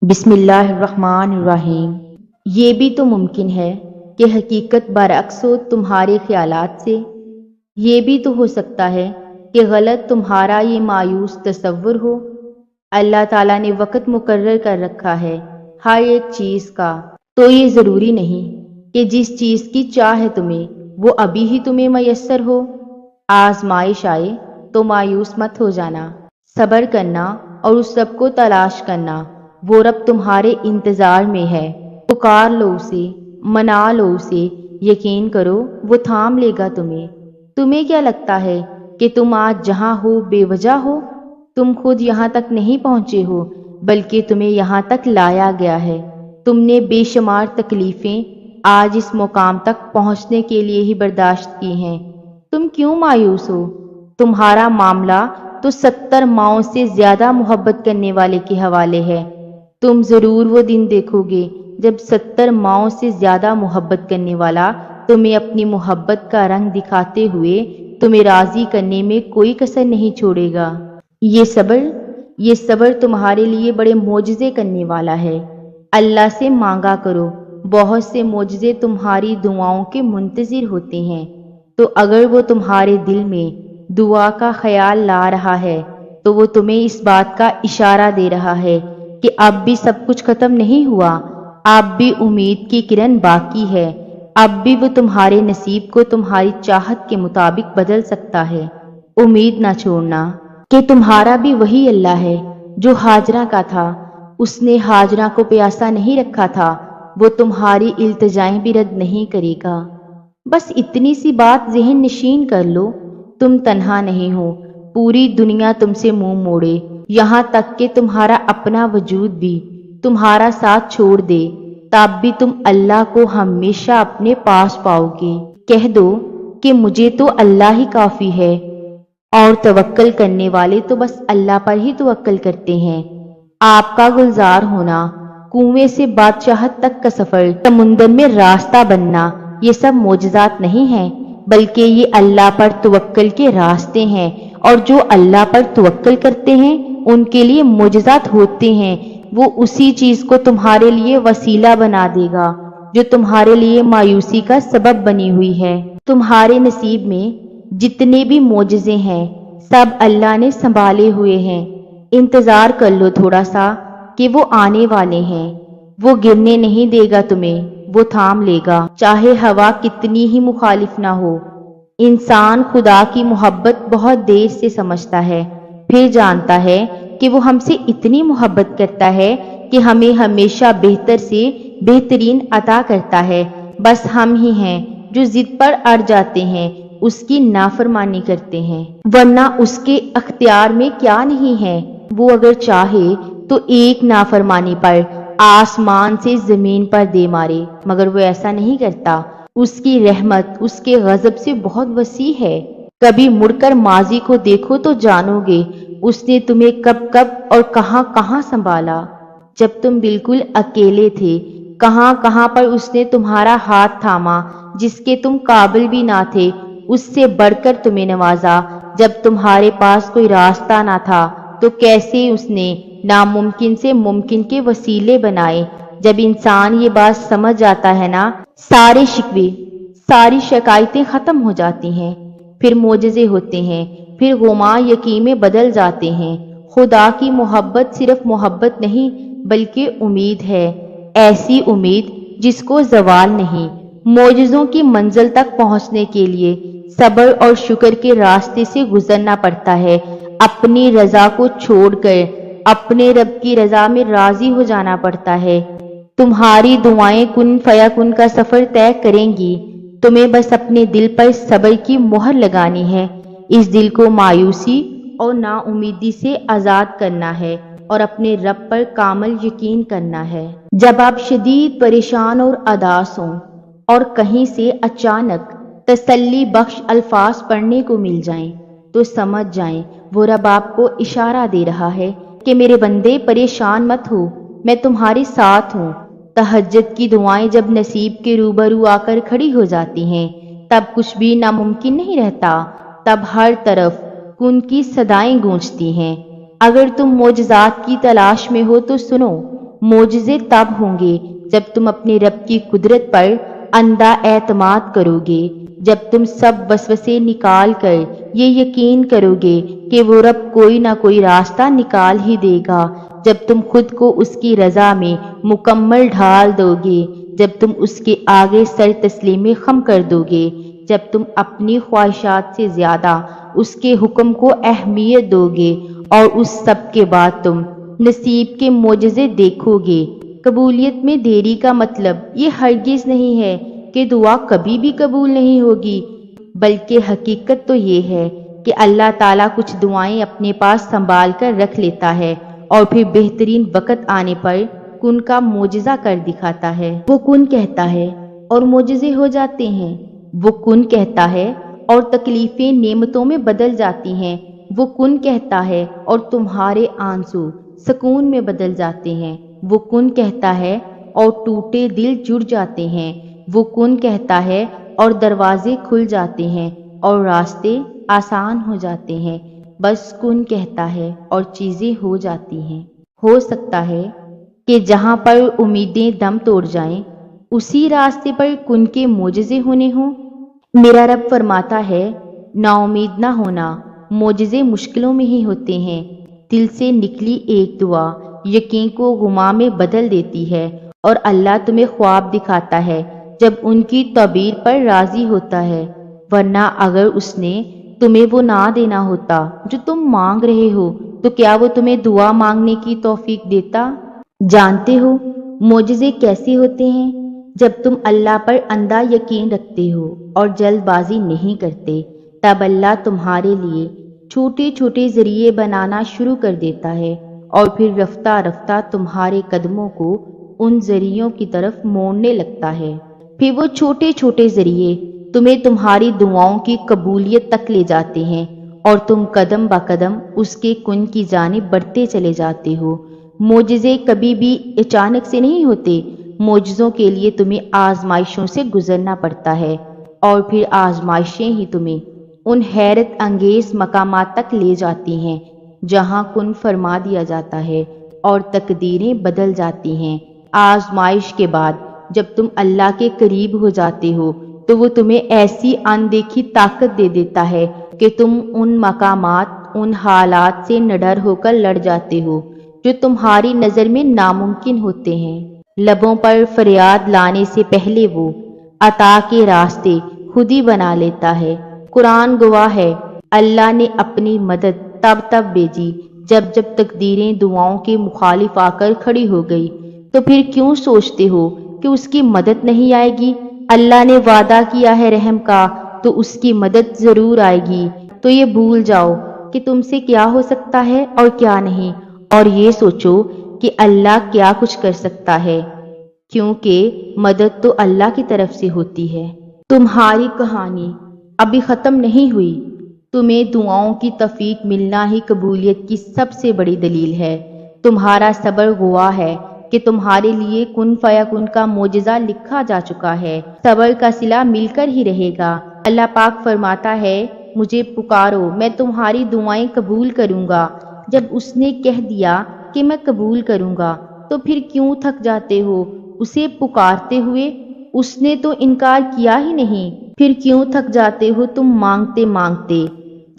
بسم اللہ الرحمن الرحیم۔ یہ بھی تو ممکن ہے کہ حقیقت برعکس ہو تمہارے خیالات سے۔ یہ بھی تو ہو سکتا ہے کہ غلط تمہارا یہ مایوس تصور ہو۔ اللہ تعالیٰ نے وقت مقرر کر رکھا ہے ہر ایک چیز کا، تو یہ ضروری نہیں کہ جس چیز کی چاہ ہے تمہیں وہ ابھی ہی تمہیں میسر ہو۔ آزمائش آئے تو مایوس مت ہو جانا، صبر کرنا اور اس رب کو تلاش کرنا۔ وہ رب تمہارے انتظار میں ہے، پکار لو اسے، منا لو اسے، یقین کرو وہ تھام لے گا تمہیں۔ تمہیں کیا لگتا ہے کہ تم آج جہاں ہو بے وجہ ہو؟ تم خود یہاں تک نہیں پہنچے ہو بلکہ تمہیں یہاں تک لایا گیا ہے۔ تم نے بے شمار تکلیفیں آج اس مقام تک پہنچنے کے لیے ہی برداشت کی ہیں۔ تم کیوں مایوس ہو؟ تمہارا معاملہ تو 70 ماؤں سے زیادہ محبت کرنے والے کے حوالے ہے۔ تم ضرور وہ دن دیکھو گے جب 70 ماؤں سے زیادہ محبت کرنے والا تمہیں اپنی محبت کا رنگ دکھاتے ہوئے تمہیں راضی کرنے میں کوئی کسر نہیں چھوڑے گا۔ یہ صبر تمہارے لیے بڑے معجزے کرنے والا ہے۔ اللہ سے مانگا کرو، بہت سے معجزے تمہاری دعاؤں کے منتظر ہوتے ہیں۔ تو اگر وہ تمہارے دل میں دعا کا خیال لا رہا ہے تو وہ تمہیں اس بات کا اشارہ دے رہا ہے کہ اب بھی سب کچھ ختم نہیں ہوا، اب بھی امید کی کرن باقی ہے، اب بھی وہ تمہارے نصیب کو تمہاری چاہت کے مطابق بدل سکتا ہے۔ امید نہ چھوڑنا کہ تمہارا بھی وہی اللہ ہے جو ہاجرہ کا تھا۔ اس نے ہاجرہ کو پیاسا نہیں رکھا تھا، وہ تمہاری التجائیں بھی رد نہیں کرے گا۔ بس اتنی سی بات ذہن نشین کر لو، تم تنہا نہیں ہو، پوری دنیا تم سے منہ موڑے، یہاں تک کہ تمہارا اپنا وجود بھی تمہارا ساتھ چھوڑ دے، تب بھی تم اللہ کو ہمیشہ اپنے پاس پاؤ گے۔ کہہ دو کہ مجھے تو اللہ ہی کافی ہے، اور توکل کرنے والے تو بس اللہ پر ہی توکل کرتے ہیں۔ آپ کا گلزار ہونا، کنویں سے بادشاہت تک کا سفر، سمندر میں راستہ بننا، یہ سب معجزات نہیں ہیں بلکہ یہ اللہ پر توکل کے راستے ہیں، اور جو اللہ پر توکل کرتے ہیں ان کے لیے معجزات ہوتے ہیں۔ وہ اسی چیز کو تمہارے لیے وسیلہ بنا دے گا جو تمہارے لیے مایوسی کا سبب بنی ہوئی ہے۔ تمہارے نصیب میں جتنے بھی معجزے ہیں سب اللہ نے سنبھالے ہوئے ہیں۔ انتظار کر لو تھوڑا سا کہ وہ آنے والے ہیں۔ وہ گرنے نہیں دے گا تمہیں، وہ تھام لے گا، چاہے ہوا کتنی ہی مخالف نہ ہو۔ انسان خدا کی محبت بہت دیر سے سمجھتا ہے، پھر جانتا ہے کہ وہ ہم سے اتنی محبت کرتا ہے کہ ہمیں ہمیشہ بہتر سے بہترین عطا کرتا ہے۔ بس ہم ہی ہیں جو ضد پر اڑ جاتے ہیں، اس کی نافرمانی کرتے ہیں، ورنہ اس کے اختیار میں کیا نہیں ہے۔ وہ اگر چاہے تو ایک نافرمانی پر آسمان سے زمین پر دے مارے، مگر وہ ایسا نہیں کرتا۔ اس کی رحمت اس کے غضب سے بہت وسیع ہے۔ کبھی مڑ کر ماضی کو دیکھو تو جانو گے اس نے تمہیں کب کب اور کہاں کہاں سنبھالا۔ جب تم بالکل اکیلے تھے، کہاں کہاں پر اس نے تمہارا ہاتھ تھاما، جس کے تم قابل بھی نہ تھے، اس سے بڑھ کر تمہیں نوازا۔ جب تمہارے پاس کوئی راستہ نہ تھا تو کیسے اس نے ناممکن سے ممکن کے وسیلے بنائے۔ جب انسان یہ بات سمجھ جاتا ہے نا، سارے شکوے، ساری شکایتیں ختم ہو جاتی ہیں، پھر معجزے ہوتے ہیں، پھر غماں یقین میں بدل جاتے ہیں۔ خدا کی محبت صرف محبت نہیں بلکہ امید ہے، ایسی امید جس کو زوال نہیں۔ معجزوں کی منزل تک پہنچنے کے لیے صبر اور شکر کے راستے سے گزرنا پڑتا ہے۔ اپنی رضا کو چھوڑ کر اپنے رب کی رضا میں راضی ہو جانا پڑتا ہے۔ تمہاری دعائیں کن فیکن کا سفر طے کریں گی، تمہیں بس اپنے دل پر صبر کی مہر لگانی ہے۔ اس دل کو مایوسی اور نا امیدی سے آزاد کرنا ہے اور اپنے رب پر کامل یقین کرنا ہے۔ جب آپ شدید پریشان اور اداس ہوں اور کہیں سے اچانک تسلی بخش الفاظ پڑھنے کو مل جائیں تو سمجھ جائیں وہ رب آپ کو اشارہ دے رہا ہے کہ میرے بندے پریشان مت ہو، میں تمہارے ساتھ ہوں۔ تہجد کی دعائیں جب نصیب کے روبرو آ کر کھڑی ہو جاتی ہیں تب کچھ بھی ناممکن نہیں رہتا، تب ہر طرف کن کی صدائیں گونجتی ہیں۔ اگر تم معجزات کی تلاش میں ہو تو سنو، معجزے تب ہوں گے جب تم اپنے رب کی قدرت پر اندھا اعتماد کرو گے، جب تم سب وسوسے نکال کر یہ یقین کرو گے کہ وہ رب کوئی نہ کوئی راستہ نکال ہی دے گا، جب تم خود کو اس کی رضا میں مکمل ڈھال دو گے، جب تم اس کے آگے سر تسلیم خم کر دو گے، جب تم اپنی خواہشات سے زیادہ اس کے حکم کو اہمیت دو گے، اور اس سب کے بعد تم نصیب کے معجزے دیکھو گے۔ قبولیت میں دیری کا مطلب یہ ہرگز نہیں ہے کہ دعا کبھی بھی قبول نہیں ہوگی، بلکہ حقیقت تو یہ ہے کہ اللہ تعالیٰ کچھ دعائیں اپنے پاس سنبھال کر رکھ لیتا ہے اور پھر بہترین وقت آنے پر کن کا معجزہ کر دکھاتا ہے۔ وہ کن کہتا ہے اور معجزے ہو جاتے ہیں، وہ کن کہتا ہے اور تکلیفیں نعمتوں میں بدل جاتی ہیں، وہ کن کہتا ہے اور تمہارے آنسو سکون میں بدل جاتے ہیں، وہ کن کہتا ہے اور ٹوٹے دل جڑ جاتے ہیں، وہ کن کہتا ہے اور دروازے کھل جاتے ہیں اور راستے آسان ہو جاتے ہیں۔ بس کن کہتا ہے اور چیزیں ہو جاتی ہیں۔ ہو سکتا ہے کہ جہاں پر امیدیں دم توڑ جائیں اسی راستے پر کن کے معجزے ہونے ہوں۔ میرا رب فرماتا ہے، نا امید نہ ہونا، معجزے مشکلوں میں ہی ہوتے ہیں۔ دل سے نکلی ایک دعا یقین کو غمام میں بدل دیتی ہے، اور اللہ تمہیں خواب دکھاتا ہے جب ان کی تعبیر پر راضی ہوتا ہے، ورنہ اگر اس نے تمہیں وہ نہ دینا ہوتا جو تم مانگ رہے ہو تو کیا وہ تمہیں دعا مانگنے کی توفیق دیتا؟ جانتے ہو معجزے کیسے ہوتے ہیں؟ جب تم اللہ پر اندھا یقین رکھتے ہو اور جلد بازی نہیں کرتے، تب اللہ تمہارے لیے چھوٹے چھوٹے ذریعے بنانا شروع کر دیتا ہے، اور پھر رفتہ رفتہ تمہارے قدموں کو ان ذریعوں کی طرف موڑنے لگتا ہے۔ پھر وہ چھوٹے چھوٹے ذریعے تمہیں تمہاری دعاؤں کی قبولیت تک لے جاتے ہیں، اور تم قدم با قدم اس کے کن کی جانب بڑھتے چلے جاتے ہو۔ معجزے کبھی بھی اچانک سے نہیں ہوتے، معجزوں کے لیے تمہیں آزمائشوں سے گزرنا پڑتا ہے، اور پھر آزمائشیں ہی تمہیں ان حیرت انگیز مقامات تک لے جاتی ہیں جہاں کن فرما دیا جاتا ہے اور تقدیریں بدل جاتی ہیں۔ آزمائش کے بعد جب تم اللہ کے قریب ہو جاتے ہو تو وہ تمہیں ایسی اندیکھی طاقت دے دیتا ہے کہ تم ان مقامات، ان حالات سے نڈر ہو کر لڑ جاتے ہو جو تمہاری نظر میں ناممکن ہوتے ہیں۔ لبوں پر فریاد لانے سے پہلے وہ عطا کے راستے خود ہی بنا لیتا ہے۔ قرآن گواہ ہے، اللہ نے اپنی مدد تب بھیجی جب تقدیریں دعاؤں کے مخالف آ کر کھڑی ہو گئی، تو پھر کیوں سوچتے ہو کہ اس کی مدد نہیں آئے گی؟ اللہ نے وعدہ کیا ہے رحم کا، تو اس کی مدد ضرور آئے گی۔ تو یہ بھول جاؤ کہ تم سے کیا ہو سکتا ہے اور کیا نہیں، اور یہ سوچو کہ اللہ کیا کچھ کر سکتا ہے، کیونکہ مدد تو اللہ کی طرف سے ہوتی ہے۔ تمہاری کہانی ابھی ختم نہیں ہوئی، تمہیں دعاؤں کی توفیق ملنا ہی قبولیت کی سب سے بڑی دلیل ہے۔ تمہارا صبر گواہ ہے کہ تمہارے لیے کن فیکون کا معجزہ لکھا جا چکا ہے۔ صبر کا صلہ مل کر ہی رہے گا۔ اللہ پاک فرماتا ہے، مجھے پکارو میں تمہاری دعائیں قبول کروں گا۔ جب اس نے کہہ دیا کہ میں قبول کروں گا تو پھر کیوں تھک جاتے ہو اسے پکارتے ہوئے؟ اس نے تو انکار کیا ہی نہیں، پھر کیوں تھک جاتے ہو تم مانگتے مانگتے؟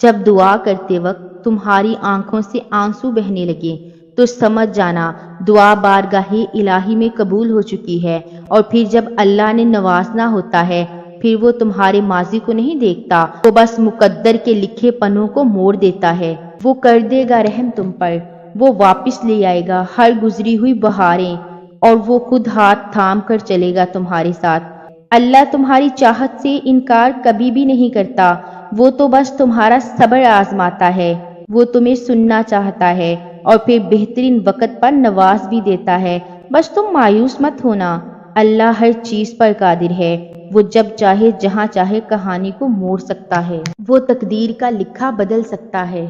جب دعا کرتے وقت تمہاری آنکھوں سے آنسو بہنے لگے تو سمجھ جانا دعا بارگاہ الہی میں قبول ہو چکی ہے، اور پھر جب اللہ نے نوازنا ہوتا ہے پھر وہ تمہارے ماضی کو نہیں دیکھتا، وہ بس مقدر کے لکھے پنوں کو موڑ دیتا ہے۔ وہ کر دے گا رحم تم پر، وہ واپس لے آئے گا ہر گزری ہوئی بہاریں، اور وہ خود ہاتھ تھام کر چلے گا تمہارے ساتھ۔ اللہ تمہاری چاہت سے انکار کبھی بھی نہیں کرتا، وہ تو بس تمہارا صبر آزماتا ہے۔ وہ تمہیں سننا چاہتا ہے اور پھر بہترین وقت پر نواز بھی دیتا ہے، بس تم مایوس مت ہونا۔ اللہ ہر چیز پر قادر ہے، وہ جب چاہے جہاں چاہے کہانی کو موڑ سکتا ہے، وہ تقدیر کا لکھا بدل سکتا ہے۔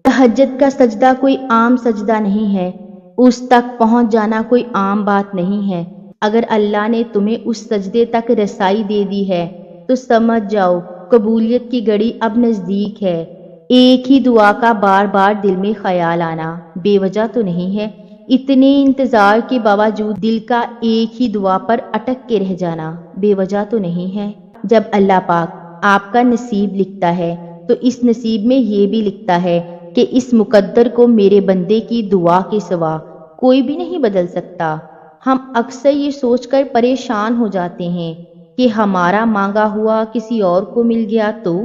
تہجد کا سجدہ کوئی عام سجدہ نہیں ہے، اس تک پہنچ جانا کوئی عام بات نہیں ہے۔ اگر اللہ نے تمہیں اس سجدے تک رسائی دے دی ہے تو سمجھ جاؤ قبولیت کی گھڑی اب نزدیک ہے۔ ایک ہی دعا کا بار بار دل میں خیال آنا بے وجہ تو نہیں ہے، اتنے انتظار کے باوجود دل کا ایک ہی دعا پر اٹک کے رہ جانا بے وجہ تو نہیں ہے۔ جب اللہ پاک آپ کا نصیب لکھتا ہے تو اس نصیب میں یہ بھی لکھتا ہے کہ اس مقدر کو میرے بندے کی دعا کے سوا کوئی بھی نہیں بدل سکتا۔ ہم اکثر یہ سوچ کر پریشان ہو جاتے ہیں کہ ہمارا مانگا ہوا کسی اور کو مل گیا تو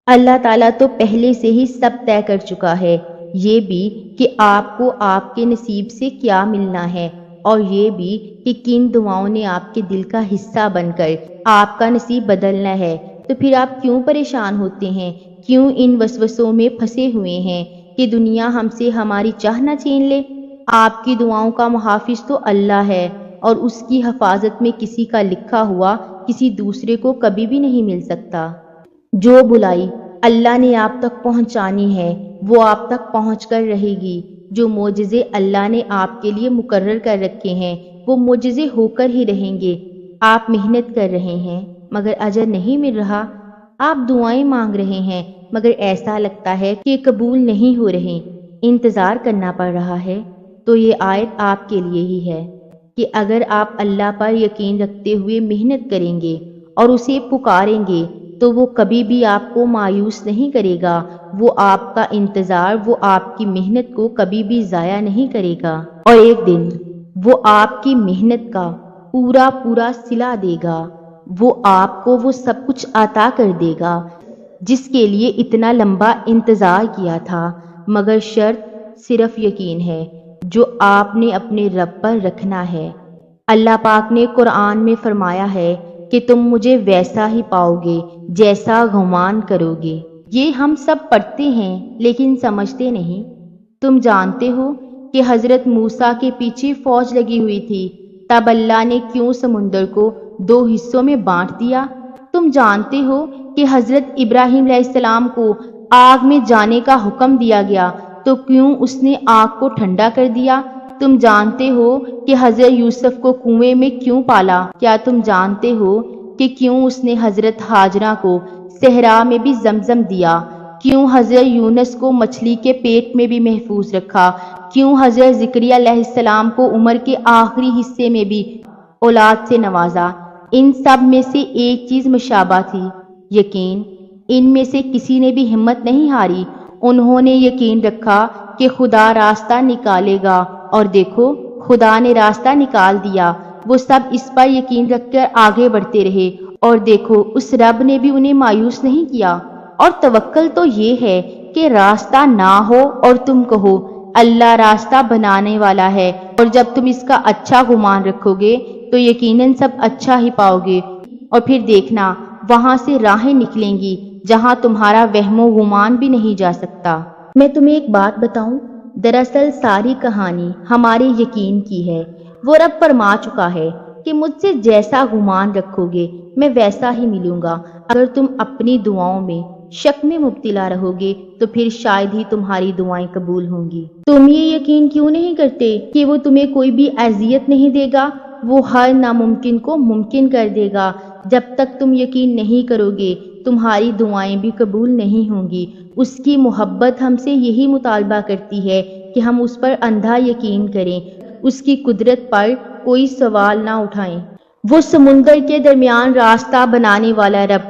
اللہ تعالیٰ تو پہلے سے ہی سب طے کر چکا ہے، یہ بھی کہ آپ کو آپ کے نصیب سے کیا ملنا ہے، اور یہ بھی کہ کن دعاؤں نے آپ کے دل کا حصہ بن کر آپ کا نصیب بدلنا ہے۔ تو پھر آپ کیوں پریشان ہوتے ہیں، کیوں ان وسوسوں میں پھنسے ہوئے ہیں کہ دنیا ہم سے ہماری چاہ نہ چھین لے؟ آپ کی دعاؤں کا محافظ تو اللہ ہے، اور اس کی حفاظت میں کسی کا لکھا ہوا کسی دوسرے کو کبھی بھی نہیں مل سکتا۔ جو بلائی اللہ نے آپ تک پہنچانی ہے وہ آپ تک پہنچ کر رہے گی۔ جو معجزے اللہ نے آپ کے لیے مقرر کر رکھے ہیں وہ معجزے ہو کر ہی رہیں گے۔ آپ محنت کر رہے ہیں مگر اجر نہیں مل رہا، آپ دعائیں مانگ رہے ہیں مگر ایسا لگتا ہے کہ قبول نہیں ہو رہے، انتظار کرنا پڑ رہا ہے، تو یہ آیت آپ کے لیے ہی ہے کہ اگر آپ اللہ پر یقین رکھتے ہوئے محنت کریں گے اور اسے پکاریں گے تو وہ کبھی بھی آپ کو مایوس نہیں کرے گا، وہ آپ کا انتظار، وہ آپ کی محنت کو کبھی بھی ضائع نہیں کرے گا، اور ایک دن وہ آپ کی محنت کا پورا صلہ دے گا، وہ آپ کو وہ سب کچھ عطا کر دے گا جس کے لیے اتنا لمبا انتظار کیا تھا، مگر شرط صرف یقین ہے جو آپ نے اپنے رب پر رکھنا ہے۔ اللہ پاک نے قرآن میں فرمایا ہے کہ تم مجھے ویسا ہی پاؤ گے جیسا گمان کرو گے۔ یہ ہم سب پڑھتے ہیں لیکن سمجھتے نہیں۔ تم جانتے ہو کہ حضرت موسیٰ کے پیچھے فوج لگی ہوئی تھی، تب اللہ نے کیوں سمندر کو 2 حصوں میں بانٹ دیا؟ تم جانتے ہو کہ حضرت ابراہیم علیہ السلام کو آگ میں جانے کا حکم دیا گیا تو کیوں اس نے آگ کو ٹھنڈا کر دیا؟ تم جانتے ہو کہ حضرت یوسف کو کنویں میں کیوں پالا؟ کیا تم جانتے ہو کہ کیوں اس نے حضرت ہاجرہ کو صحرا میں بھی زمزم دیا؟ کیوں حضرت یونس کو مچھلی کے پیٹ میں بھی محفوظ رکھا؟ کیوں حضرت زکریا علیہ السلام کو عمر کے آخری حصے میں بھی اولاد سے نوازا؟ ان سب میں سے ایک چیز مشابہ تھی، یقین۔ ان میں سے کسی نے بھی ہمت نہیں ہاری، انہوں نے یقین رکھا کہ خدا راستہ نکالے گا، اور دیکھو خدا نے راستہ نکال دیا۔ وہ سب اس پر یقین رکھ کر آگے بڑھتے رہے، اور دیکھو اس رب نے بھی انہیں مایوس نہیں کیا۔ اور توکل تو یہ ہے کہ راستہ نہ ہو اور تم کہو اللہ راستہ بنانے والا ہے، اور جب تم اس کا اچھا گمان رکھو گے تو یقیناً سب اچھا ہی پاؤ گے، اور پھر دیکھنا وہاں سے راہیں نکلیں گی جہاں تمہارا وہم و گمان بھی نہیں جا سکتا۔ میں تمہیں ایک بات بتاؤں، دراصل ساری کہانی ہمارے یقین کی ہے۔ وہ رب فرما چکا ہے کہ مجھ سے جیسا گمان رکھو گے میں ویسا ہی ملوں گا۔ اگر تم اپنی دعاؤں میں شک میں مبتلا رہو گے تو پھر شاید ہی تمہاری دعائیں قبول ہوں گی۔ تم یہ یقین کیوں نہیں کرتے کہ وہ تمہیں کوئی بھی اذیت نہیں دے گا؟ وہ ہر ناممکن کو ممکن کر دے گا۔ جب تک تم یقین نہیں کرو گے تمہاری دعائیں بھی قبول نہیں ہوں گی۔ اس کی محبت ہم سے یہی مطالبہ کرتی ہے کہ ہم اس پر اندھا یقین کریں، اس کی قدرت پر کوئی سوال نہ اٹھائیں۔ وہ سمندر کے درمیان راستہ بنانے والا رب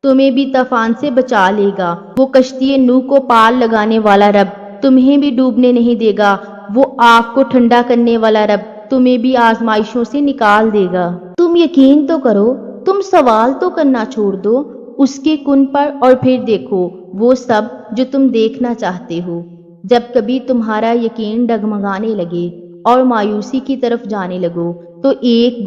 تمہیں بھی طوفان سے بچا لے گا۔ وہ کشتی نوح کو پار لگانے والا رب تمہیں بھی ڈوبنے نہیں دے گا۔ وہ آگ کو ٹھنڈا کرنے والا رب تمہیں بھی آزمائشوں سے نکال دے گا۔ تم یقین تو کرو، تم سوال تو کرنا چھوڑ دو اس کے کن پر، اور پھر دیکھو وہ سب جو تم دیکھنا چاہتے ہو۔ جب کبھی تمہارا یقین ڈگمگانے لگے اور مایوسی کی طرف جانے لگو تو ایک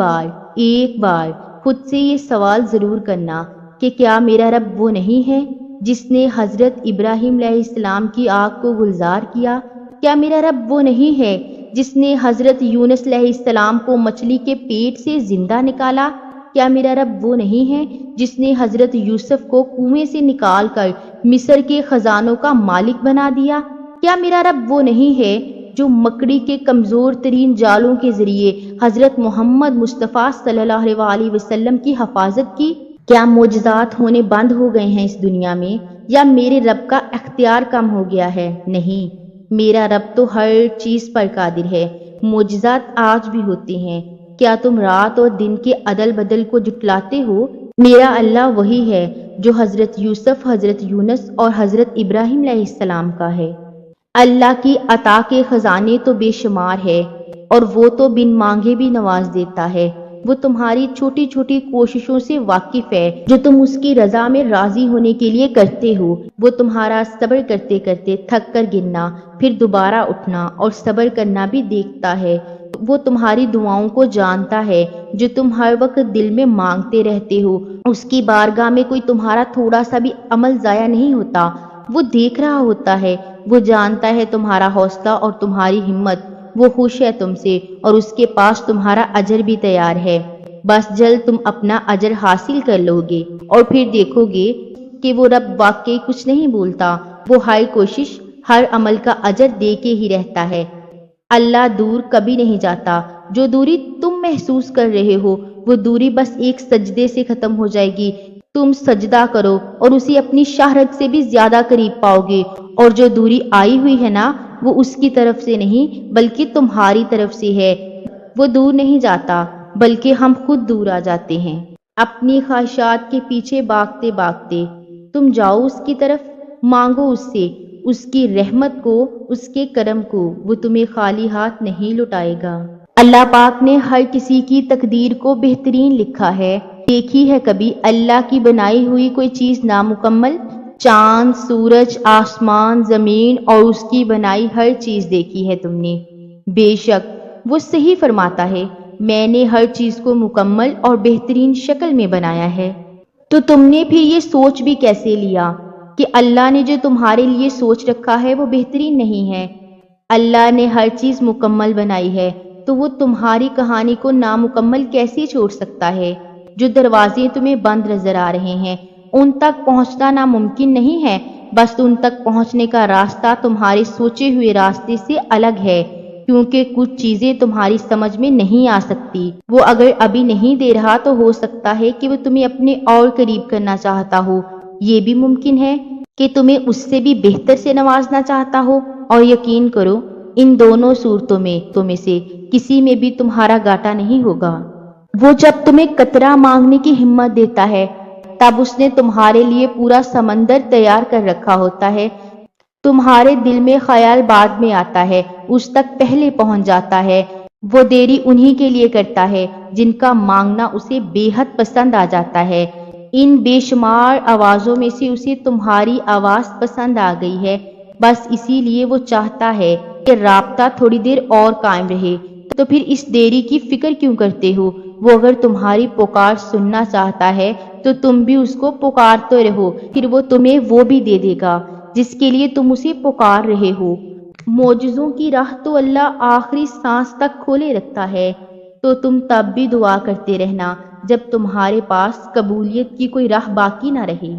بار خود سے یہ سوال ضرور کرنا کہ کیا میرا رب وہ نہیں ہے جس نے حضرت ابراہیم علیہ السلام کی آگ کو گلزار کیا؟ کیا میرا رب وہ نہیں ہے جس نے حضرت یونس علیہ السلام کو مچھلی کے پیٹ سے زندہ نکالا؟ کیا میرا رب وہ نہیں ہے جس نے حضرت یوسف کو کنویں سے نکال کر مصر کے خزانوں کا مالک بنا دیا؟ کیا میرا رب وہ نہیں ہے جو مکڑی کے کمزور ترین جالوں کے ذریعے حضرت محمد مصطفیٰ صلی اللہ علیہ وسلم کی حفاظت کی؟ کیا معجزات ہونے بند ہو گئے ہیں اس دنیا میں، یا میرے رب کا اختیار کم ہو گیا ہے؟ نہیں، میرا رب تو ہر چیز پر قادر ہے۔ معجزات آج بھی ہوتے ہیں۔ کیا تم رات اور دن کے عدل بدل کو جھٹلاتے ہو؟ میرا اللہ وہی ہے جو حضرت یوسف، حضرت یونس اور حضرت ابراہیم علیہ السلام کا ہے۔ اللہ کی عطا کے خزانے تو بے شمار ہے، اور وہ تو بن مانگے بھی نواز دیتا ہے۔ وہ تمہاری چھوٹی چھوٹی کوششوں سے واقف ہے جو تم اس کی رضا میں راضی ہونے کے لیے کرتے ہو۔ وہ تمہارا صبر کرتے کرتے تھک کر گرنا، پھر دوبارہ اٹھنا اور صبر کرنا بھی دیکھتا ہے۔ وہ تمہاری دعاؤں کو جانتا ہے جو تم ہر وقت دل میں مانگتے رہتے ہو۔ اس کی بارگاہ میں کوئی تمہارا تھوڑا سا بھی عمل ضائع نہیں ہوتا۔ وہ دیکھ رہا ہوتا ہے، وہ جانتا ہے تمہارا حوصلہ اور تمہاری ہمت۔ وہ خوش ہے تم سے اور اس کے پاس تمہارا اجر بھی تیار ہے۔ بس جلد تم اپنا اجر حاصل کر لو گے اور پھر دیکھو گے کہ وہ رب واقعی کچھ نہیں بولتا۔ وہ ہر کوشش، ہر عمل کا اجر دے کے ہی رہتا ہے۔ اللہ دور کبھی نہیں جاتا۔ جو دوری تم محسوس کر رہے ہو وہ دوری بس ایک سجدے سے ختم ہو جائے گی۔ تم سجدہ کرو اور اسے اپنی شہرت سے بھی زیادہ قریب پاؤ گے، اور جو دوری آئی ہوئی ہے نا وہ اس کی طرف سے نہیں بلکہ تمہاری طرف سے ہے۔ وہ دور نہیں جاتا بلکہ ہم خود دور آ جاتے ہیں اپنی خواہشات کے پیچھے بھاگتے بھاگتے۔ تم جاؤ اس کی طرف، مانگو اس سے، اس کی رحمت کو، اس کے کرم کو۔ وہ تمہیں خالی ہاتھ نہیں لوٹائے گا۔ اللہ پاک نے ہر کسی کی تقدیر کو بہترین لکھا ہے۔ دیکھی ہے کبھی اللہ کی بنائی ہوئی کوئی چیز نامکمل؟ چاند، سورج، آسمان، زمین اور اس کی بنائی ہر چیز دیکھی ہے تم نے۔ بے شک وہ صحیح فرماتا ہے، میں نے ہر چیز کو مکمل اور بہترین شکل میں بنایا ہے۔ تو تم نے پھر یہ سوچ بھی کیسے لیا کہ اللہ نے جو تمہارے لیے سوچ رکھا ہے وہ بہترین نہیں ہے؟ اللہ نے ہر چیز مکمل بنائی ہے تو وہ تمہاری کہانی کو نامکمل کیسے چھوڑ سکتا ہے؟ جو دروازے تمہیں بند نظر آ رہے ہیں ان تک پہنچنا ناممکن نہیں ہے، بس ان تک پہنچنے کا راستہ تمہارے سوچے ہوئے راستے سے الگ ہے، کیونکہ کچھ چیزیں تمہاری سمجھ میں نہیں آ سکتی۔ وہ اگر ابھی نہیں دے رہا تو ہو سکتا ہے کہ وہ تمہیں اپنے اور قریب کرنا چاہتا ہو۔ یہ بھی ممکن ہے کہ تمہیں اس سے بھی بہتر سے نوازنا چاہتا ہو، اور یقین کرو ان دونوں صورتوں میں سے کسی میں بھی تمہارا گھاٹا نہیں ہوگا۔ وہ جب تمہیں قطرہ مانگنے کی ہمت دیتا ہے تب اس نے تمہارے لیے پورا سمندر تیار کر رکھا ہوتا ہے۔ تمہارے دل میں خیال بعد میں آتا ہے، اس تک پہلے پہنچ جاتا ہے۔ وہ دیری انہی کے لیے کرتا ہے جن کا مانگنا اسے بے حد پسند آ جاتا ہے۔ ان بے شمار آوازوں میں سے اسے تمہاری آواز پسند آ گئی ہے، بس اسی لیے وہ چاہتا ہے کہ رابطہ تھوڑی دیر اور قائم رہے۔ تو پھر اس دیری کی فکر کیوں کرتے ہو؟ وہ اگر تمہاری پکار سننا چاہتا ہے تو تم بھی اس کو پکارتے رہو، پھر وہ تمہیں وہ بھی دے دے گا جس کے لیے تم اسے پکار رہے ہو۔ معجزوں کی راہ تو اللہ آخری سانس تک کھولے رکھتا ہے، تو تم تب بھی دعا کرتے رہنا جب تمہارے پاس قبولیت کی کوئی راہ باقی نہ رہے۔